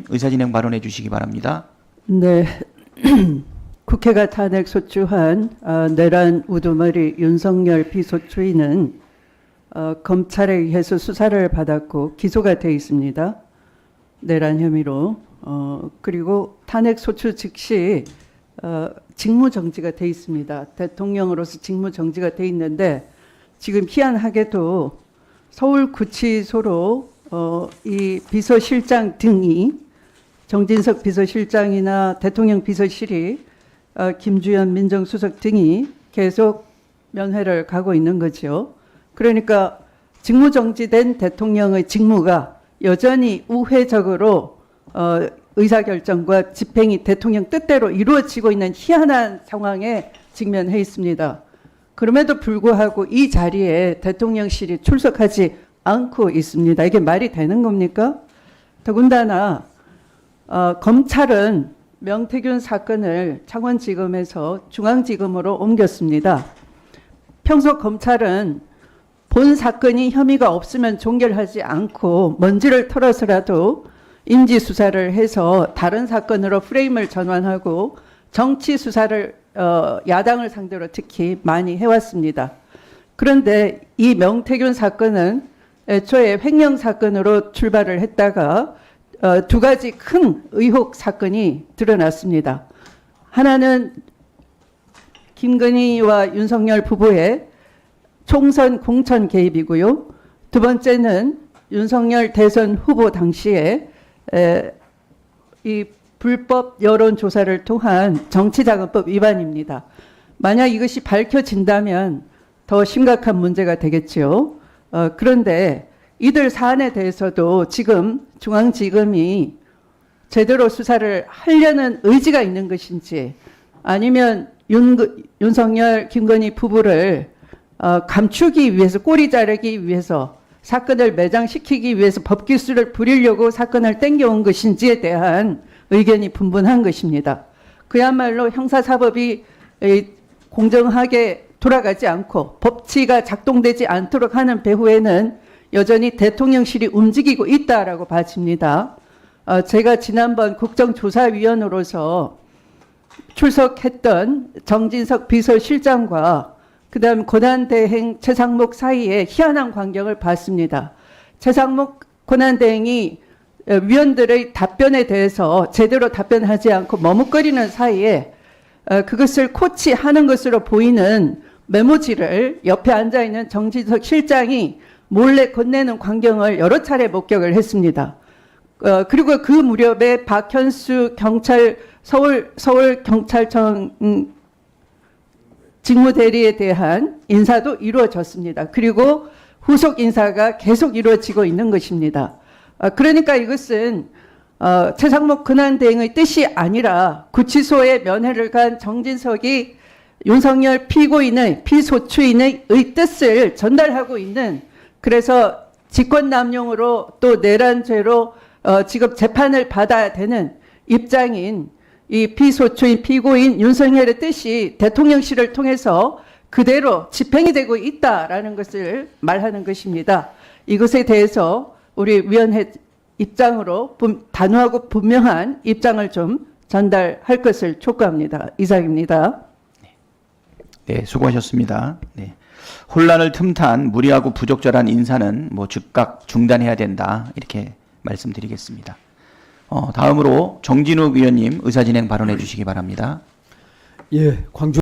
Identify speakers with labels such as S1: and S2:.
S1: 의사진행 발언해 주시기 바랍니다.
S2: 네. 국회가 탄핵 소추한 내란 우두머리 윤석열 비소추인은 검찰에 의해서 수사를 받았고 기소가 돼 있습니다. 내란 혐의로. 그리고 탄핵 소추 즉시 직무 정지가 돼 있습니다. 대통령으로서 직무 정지가 돼 있는데 지금 희한하게도 서울구치소로 이 비서실장 등이 정진석 비서실장이나 대통령 비서실이 김주현 민정수석 등이 계속 면회를 가고 있는 거죠. 그러니까 직무정지된 대통령의 직무가 여전히 우회적으로 의사결정과 집행이 대통령 뜻대로 이루어지고 있는 희한한 상황에 직면해 있습니다. 그럼에도 불구하고 이 자리에 대통령실이 출석하지 않고 있습니다. 이게 말이 되는 겁니까? 더군다나 검찰은 명태균 사건을 창원지검에서 중앙지검으로 옮겼습니다. 평소 검찰은 본 사건이 혐의가 없으면 종결하지 않고 먼지를 털어서라도 인지수사를 해서 다른 사건으로 프레임을 전환하고 정치 수사를 야당을 상대로 특히 많이 해왔습니다. 그런데 이 명태균 사건은 애초에 횡령 사건으로 출발을 했다가 두 가지 큰 의혹 사건이 드러났습니다. 하나는 김건희와 윤석열 부부의 총선 공천 개입이고요. 두 번째는 윤석열 대선 후보 당시에 이 불법 여론조사를 통한 정치자금법 위반입니다. 만약 이것이 밝혀진다면 더 심각한 문제가 되겠죠. 그런데 이들 사안에 대해서도 지금 중앙지검이 제대로 수사를 하려는 의지가 있는 것인지 아니면 윤석열, 김건희 부부를 감추기 위해서 꼬리 자르기 위해서 사건을 매장시키기 위해서 법기술을 부리려고 사건을 땡겨온 것인지에 대한 의견이 분분한 것입니다. 그야말로 형사사법이 공정하게 돌아가지 않고 법치가 작동되지 않도록 하는 배후에는 여전히 대통령실이 움직이고 있다라고 봐집니다. 제가 지난번 국정조사위원으로서 출석했던 정진석 비서실장과 그다음 권한대행 최상목 사이에 희한한 광경을 봤습니다. 최상목 권한대행이 위원들의 답변에 대해서 제대로 답변하지 않고 머뭇거리는 사이에 그것을 코치하는 것으로 보이는 메모지를 옆에 앉아있는 정진석 실장이 몰래 건네는 광경을 여러 차례 목격을 했습니다. 그리고 그 무렵에 박현수 서울경찰청 직무대리에 대한 인사도 이루어졌습니다. 그리고 후속 인사가 계속 이루어지고 있는 것입니다. 그러니까 이것은 최상목 권한대행의 뜻이 아니라 구치소에 면회를 간 정진석이 윤석열 피고인의 피소추인의 뜻을 전달하고 있는, 그래서 직권남용으로 또 내란죄로 지금 재판을 받아야 되는 입장인 이 피소추인 피고인 윤석열의 뜻이 대통령실을 통해서 그대로 집행이 되고 있다라는 것을 말하는 것입니다. 이것에 대해서 우리 위원회 입장으로 단호하고 분명한 입장을 좀 전달할 것을 촉구합니다. 이상입니다.
S1: 네, 수고하셨습니다. 네. 혼란을 틈탄 무리하고 부적절한 인사는 즉각 중단해야 된다, 이렇게 말씀드리겠습니다. 다음으로 정진욱 위원님 의사진행 발언해 주시기 바랍니다.
S3: 예, 광주